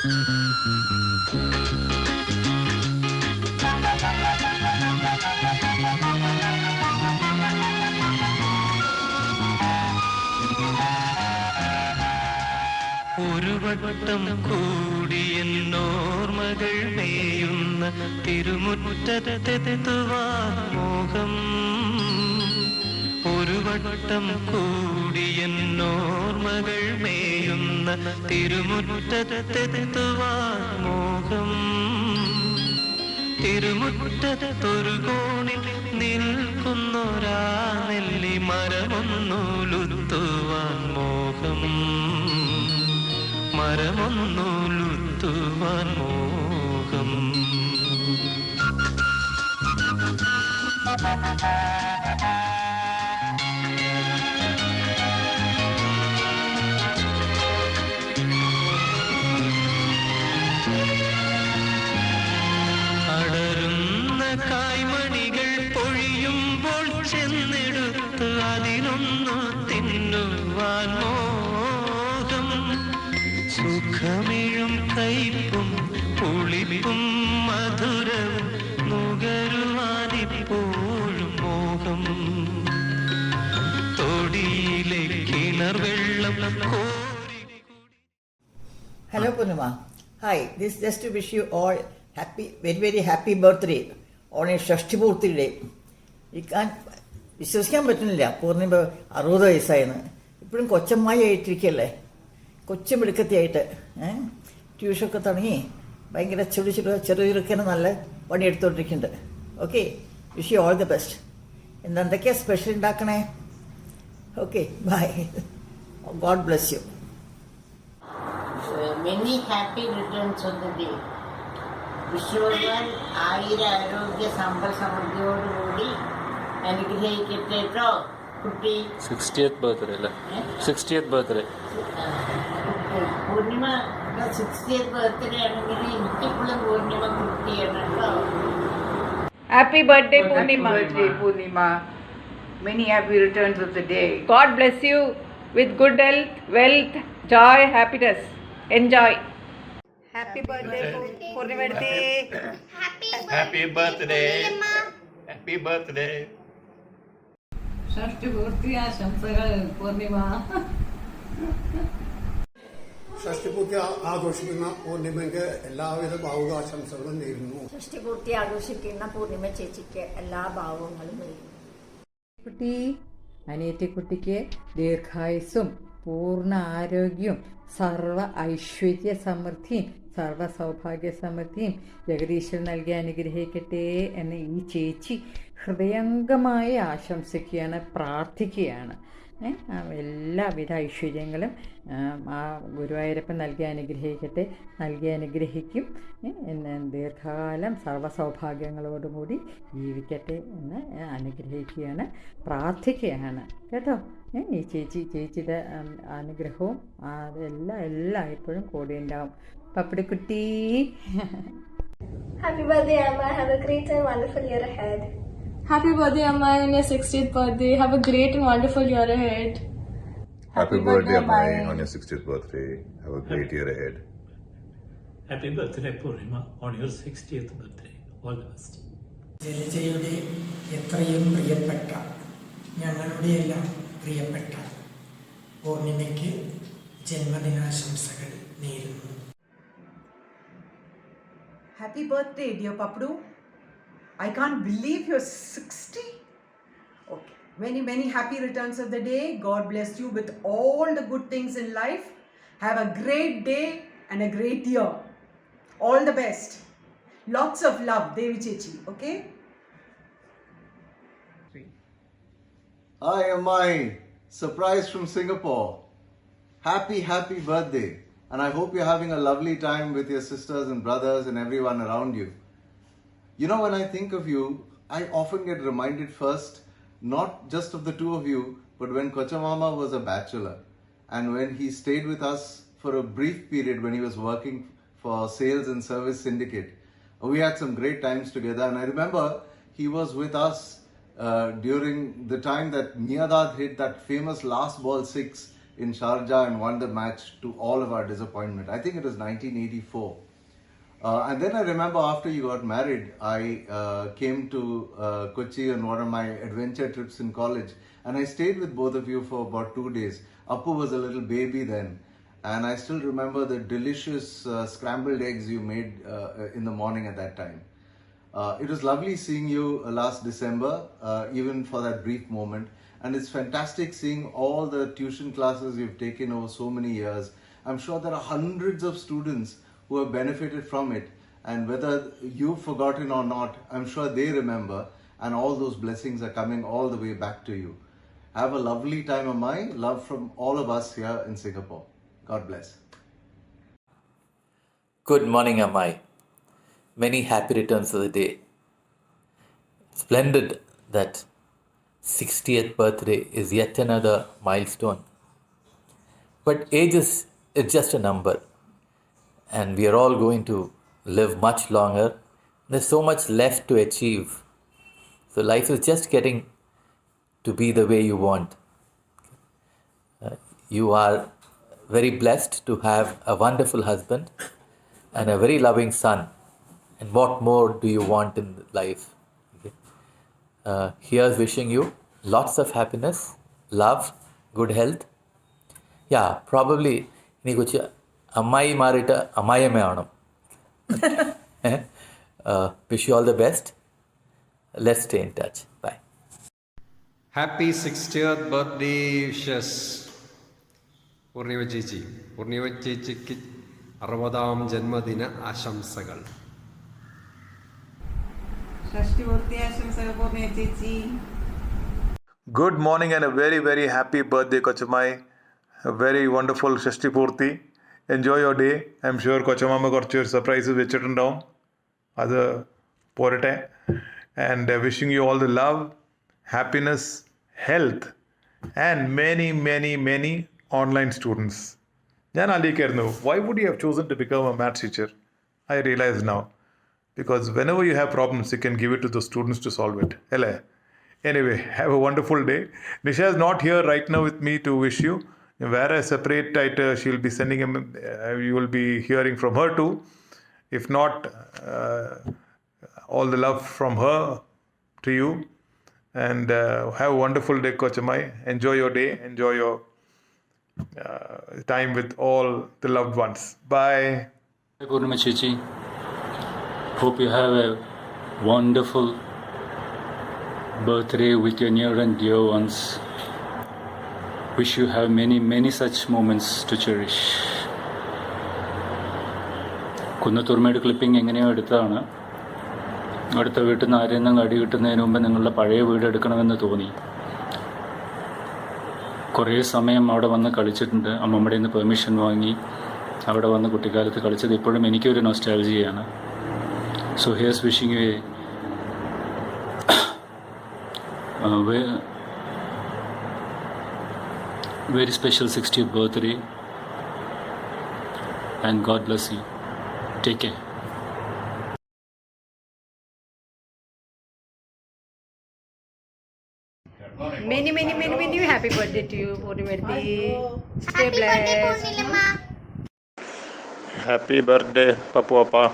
ഒരു വട്ടം കൂടിയെന്നോർമകൾ മേയുന്ന തിരുമുറ്റത്തെത്തുവാൻ മോഹം. ഒരു വട്ടം കൂടിയെന്നോർമകൾ മേയുന്ന തിരുമുറ്റത്തെത്തുവാൻ മോഹം. തിരുമുറ്റത്തൊരു കോണിൽ നിൽക്കുന്നൊരാ നെല്ലി മരമൊന്നുലുത്തുവാൻ മോഹം. മരമൊന്നുലുത്തുവാൻ മോഹം. അടരുന്ന കായ്മണികൾ പൊഴിയുമ്പോൾ ചെന്നെടുത്ത് അതിനൊന്നു തിന്നുവാൻ മോഹം. സുഖമിഴും കയ്പും പുളിപ്പും മധുരവും നുകരുവാനിപ്പോഴും മോഹം. തൊടിയിലെ കിണർ വെള്ളം കോരി. Hello Purnima. Hi, this is just to wish you all very very happy birthday on your Shashti day. വിശ്വസിക്കാൻ പറ്റുന്നില്ല പൂർണ്ണിമ 60 വയസ്സായെന്ന്. ഇപ്പോഴും കൊച്ചമ്മായി ആയിട്ടിരിക്കല്ലേ, കൊച്ചുമിടുക്കത്തിയായിട്ട് ട്യൂഷനൊക്കെ തുടങ്ങി ഭയങ്കര ചെറുചെറുക്കനെ നല്ല പണിയെടുത്തോണ്ടിരിക്കുന്നുണ്ട്. Okay, wish you all the best. എന്തൊക്കെയാ സ്പെഷ്യൽ ഉണ്ടാക്കണേ? Okay, bye. God bless you. Many happy returns of the day. വിശ്വവാൻ 1000 ആരോഗ്യ സമ്പൽ സമൃദ്ധിയോടുകൂടി അനുഗ്രഹിക്കട്ടെ കേട്ടോ കുട്ടി. 60th ബർത്ത്ഡേ അല്ലേ? 60th birthday. Purnima 60th birthday ആണെങ്കിൽ എനിക്കിപ്പോഴും പൂർണിമ കുട്ടിയാണ് കേട്ടോ. Happy birthday Purnima. Happy birthday Purnima. Many happy returns of the day. God bless you with good health, wealth, joy, happiness. Enjoy. Happy birthday Purnima. Happy birthday. Happy birthday. षष्ठी पूर्ति ആശംസകൾ പൂർണിമ. ഷഷ്ടിപൂർത്തി ആഘോഷിക്കുന്ന പൂർണിമയ്ക്ക് എല്ലാവിധ ഭാവുകാശംസകളും നേരുന്നു. ഷഷ്ടിപൂർത്തി ആഘോഷിക്കുന്ന പൂർണിമ ചേച്ചിക്ക് എല്ലാ ഭാവങ്ങളും നേരുന്നു. കുട്ടി, അനിയത്തിക്കുട്ടിക്ക് ദീർഘായുസ്സും പൂർണ്ണ ആരോഗ്യവും സർവ ഐശ്വര്യ സമൃദ്ധിയും സർവ സൗഭാഗ്യ സമൃദ്ധിയും ജഗദീശ്വരൻ നൽകി അനുഗ്രഹിക്കട്ടെ എന്ന് ഈ ചേച്ചി ഹൃദയംഗമായി ആശംസിക്കുകയാണ്, പ്രാർത്ഥിക്കുകയാണ്. എല്ലാവിധ ഐശ്വര്യങ്ങളും ആ ഗുരുവായൂരപ്പൻ നൽകി അനുഗ്രഹിക്കട്ടെ, നൽകി അനുഗ്രഹിക്കും. ദീർഘകാലം സർവ്വസൗഭാഗ്യങ്ങളോടുകൂടി ജീവിക്കട്ടെ എന്ന് അനുഗ്രഹിക്കുകയാണ്, പ്രാർത്ഥിക്കുകയാണ് കേട്ടോ. ഈ ചേച്ചിയുടെ അനുഗ്രഹവും അതെല്ലാം എപ്പോഴും കൂടെ ഉണ്ടാവും. പപ്പടിക്കുട്ടി, Happy birthday Amma, have a great and wonderful year ahead. Happy birthday Amma on your 60th birthday, have a great and wonderful year ahead. Happy birthday Amma on your 60th birthday, have a great year ahead. Happy birthday Purnima on your 60th birthday. All the best. ജലജയുടെ എത്രയും പ്രിയപ്പെട്ട, ഞങ്ങളുടെ എല്ലാം പ്രിയപ്പെട്ട പൂർണിമയ്ക്ക് ജന്മദിനാശംസകൾ നേരുന്നു. Happy birthday, dear Papdu. I can't believe you're 60. Okay. Many happy returns of the day. God bless you with all the good things in life. Have a great day and a great year. All the best. Lots of love, Devi Chechi. Okay? Hi, Amai. Surprise from Singapore. Happy birthday. And I hope you're having a lovely time with your sisters and brothers and everyone around you. You know, when I think of you, I often get reminded first, not just of the two of you, but when Kochamama was a bachelor and when he stayed with us for a brief period when he was working for Sales and Service Syndicate. We had some great times together, and I remember he was with us during the time that Miyadad hit that famous last ball 6 in Sharjah and won the match to all of our disappointment. I think it was 1984. And then I remember after you got married, I came to Kochi on one of my adventure trips in college, and I stayed with both of you for about 2 days. Appu was a little baby then, and I still remember the delicious scrambled eggs you made in the morning at that time. It was lovely seeing you last December, even for that brief moment. And it's fantastic seeing all the tuition classes you've taken over so many years. I'm sure there are hundreds of students who have benefited from it. And whether you've forgotten or not, I'm sure they remember. And all those blessings are coming all the way back to you. Have a lovely time, Amai. Love from all of us here in Singapore. God bless. Good morning, Amai. Many happy returns of the day. Splendid that 60th birthday is yet another milestone. But age is just a number, and we are all going to live much longer. There's so much left to achieve. So life is just getting to be the way you want. You are very blessed to have a wonderful husband and a very loving son. And what more do you want in life? Here's wishing you lots of happiness, love, good health. Yeah, probably you kuch amai marita amayame aanam. Wish you all the best. Let's stay in touch. Bye. Happy 60th birthday wishes. Purnima Chechi. Purnima Chechiക്ക് 60ാം ജന്മദിന ആശംസകൾ. Good morning and a very, very happy birthday, Kochamai. A very wonderful Shashti Purti. Enjoy your day. I'm sure Kochamama got your surprises വെച്ചിട്ടുണ്ടാവും. അത് പോരട്ടെ. And wishing you all the love, happiness, health, and many, many, many online students. ഞാൻ ആലോചിക്കായിരുന്നു, why would you have chosen to become a math teacher? I realize now. Because whenever you have problems, you can give it to the students to solve it. Anyway, have a wonderful day. Nisha is not here right now with me to wish you. Where a separate title, she'll be sending him, you will be hearing from her too. If not, all the love from her to you. And have a wonderful day, Kochamai. Enjoy your day. Enjoy your time with all the loved ones. Bye. Hi, Purnima Chechi. Hope you have a wonderful birthday with your near and dear ones. Wish you have many, many such moments to cherish. കുന്നത്തൂർമയുടെ clipping എങ്ങനെയോ എടുത്തതാണ്. അടുത്ത വീട്ടിൽ നിന്ന് ആരെയും നിന്ന് അടി കിട്ടുന്നതിന് മുമ്പ് നിങ്ങളുടെ പഴയ വീട് എടുക്കണമെന്ന് തോന്നി. കുറേ സമയം അവിടെ വന്ന് കളിച്ചിട്ടുണ്ട്. അമ്മമ്മയുടെ നിന്ന് പെർമിഷൻ വാങ്ങി അവിടെ വന്ന് കുട്ടിക്കാലത്ത് കളിച്ചത് ഇപ്പോഴും എനിക്കൊരു നൊസ്റ്റാൾജിയാണ്. So here's wishing you a very special 60th birthday, and God bless you. Take care. Many, many, many, many happy birthday to you, Purnima. Stay blessed. Happy birthday, Papu Appa.